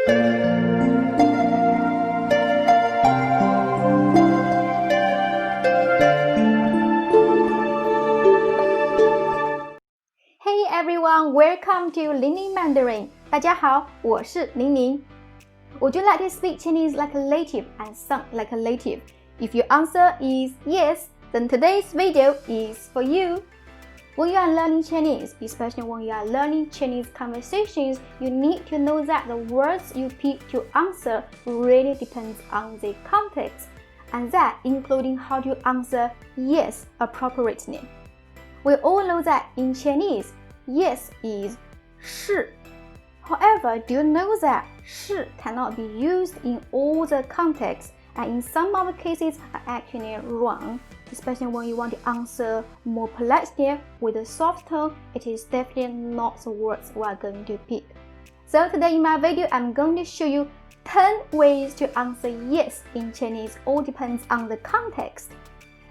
Hey everyone, welcome to LingLing Mandarin. 大家好，我是LingLing. Would you like to speak Chinese like a native and sound like a native? If your answer is yes, then today's video is for you. When you are learning Chinese, especially when you are learning Chinese conversations, you need to know that the words you pick to answer really depends on the context, and that including how to answer yes appropriately. We all know that in Chinese, yes is 是. However, do you know that 是 cannot be used in all the contexts, and in some other cases are actually wrong, especially when you want to answer more politely with a soft tone. It is definitely not the words we are going to pick. So today in my video, I'm going to show you 10 ways to answer yes in Chinese. All depends on the context.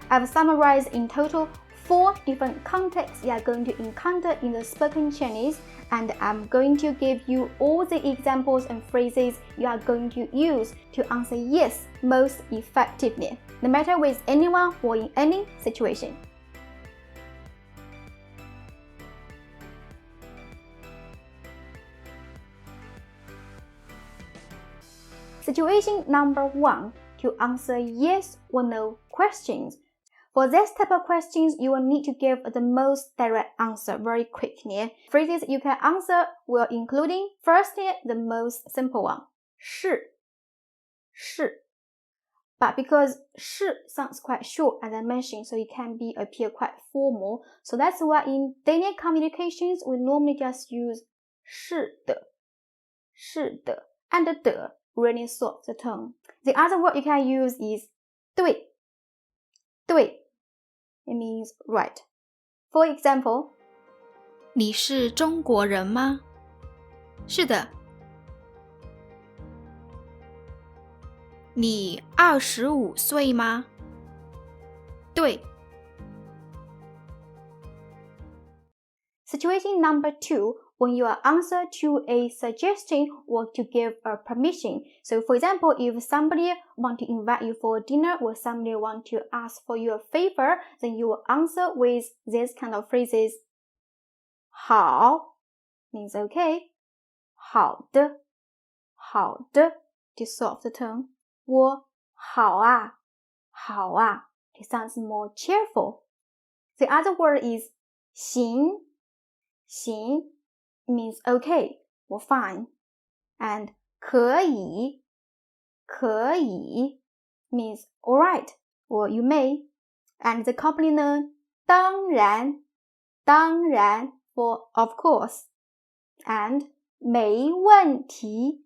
I've summarized in total 4 different contexts you are going to encounter in the spoken Chinese, and I'm going to give you all the examples and phrases you are going to use to answer yes most effectively, no matter with anyone or in any situation. Situation number 1, to answer yes or no questions. For this type of questions, you will need to give the most direct answer very quickly. Phrases you can answer will including, firstly, the most simple one, 是, 是. But because 是 sounds quite short, as I mentioned, so it can appear quite formal. So that's why in daily communications, we normally just use 是的, 是的, and the 的 really soft the tone. The other word you can use is 对, 对. It means right. For example, 你是中国人吗？是的。你25岁吗？对。Situation number 2, when you are answer to a suggestion or to give a permission. So for example, if somebody want to invite you for dinner or somebody want to ask for you a favor, then you will answer with this kind of phrases. 好 means okay. 好的 好的 to soft the tone. Or 好啊好啊 it sounds more cheerful. The other word is 行行 means okay or fine. And 可以可以 means alright or you may. And the complement 当然当然 for of course. And 没问题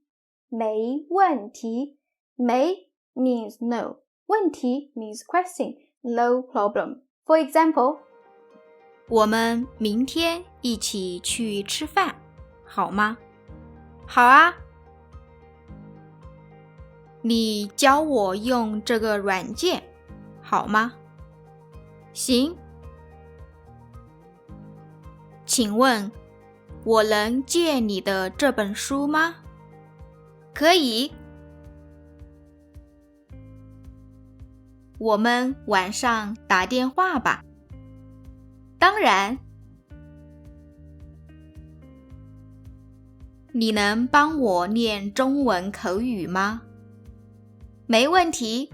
没问题 may means no. 问题 means question. No problem. For example, 我们明天一起去吃饭，好吗？好啊。你教我用这个软件，好吗？行。请问，我能借你的这本书吗？可以。我们晚上打电话吧。当然。你能帮我练中文口语吗？没问题。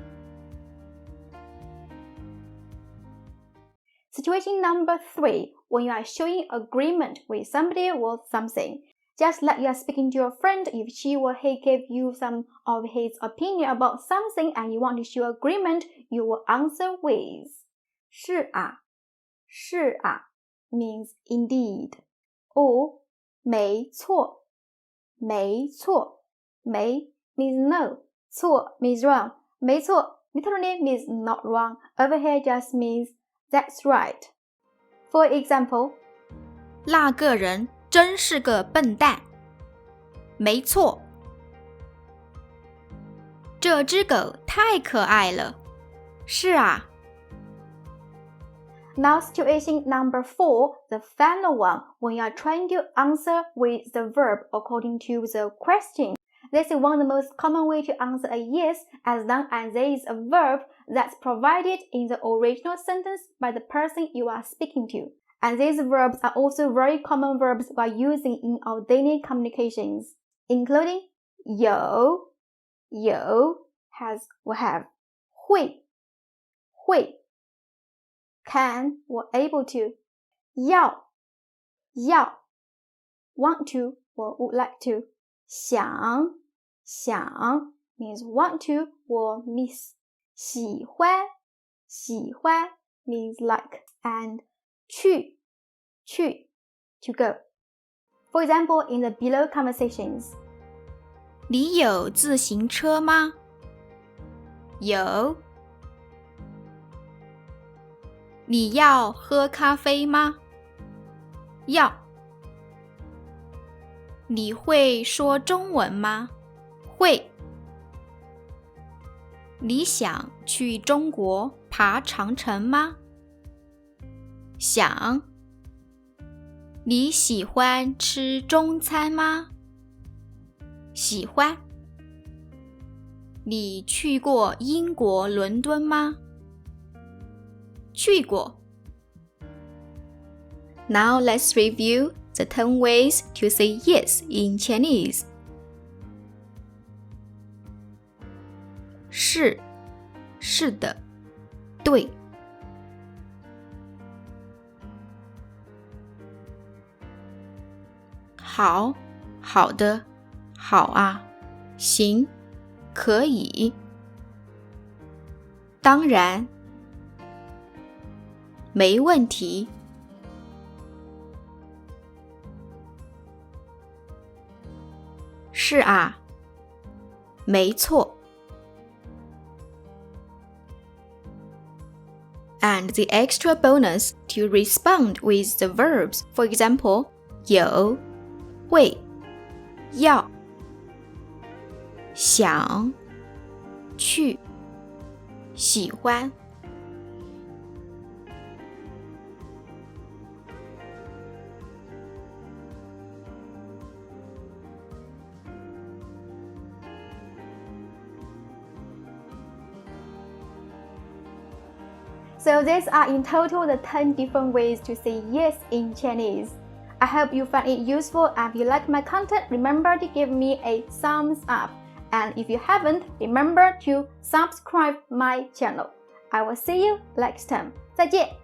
Situation number 3, when you are showing agreement with somebody or something. Just like you are speaking to your friend, if she or he gave you some of his opinion about something and you want to show agreement, you will answer with 是啊是啊 means indeed. Or 没错没错 没 means no, 错 means wrong. 没错 literally means not wrong. Over here just means that's right. For example, 那个人真是个笨蛋。没错。这只狗太可爱了。是啊。Now situation number 4, the final one, when you are trying to answer with the verb according to the question. This is one of the most common ways to answer a yes as long as there is a verb that's provided in the original sentence by the person you are speaking to. And these verbs are also very common verbs we are using in our daily communications, including 有 has or have, 会 can or able to, 要 want to or would like to, 想 means want to or miss, 喜欢 means like, and 去 to go. For example, in the below conversations, 你有自行车吗？有。你要喝咖啡吗？要。你会说中文吗？会。你想去中国爬长城吗？想。你喜欢吃中餐吗？喜欢。你去过英国伦敦吗？去过。Now let's review the 10 ways to say yes in Chinese. 是，是的，对。好，好的，好啊，行，可以。当然，没问题。是啊，没错。And the extra bonus to respond with the verbs, for example, 有、会、要、想、去、喜欢。So these are in total the 10 different ways to say yes in Chinese. I hope you find it useful, and if you like my content, remember to give me a thumbs up. And if you haven't, remember to subscribe my channel. I will see you next time. 再见。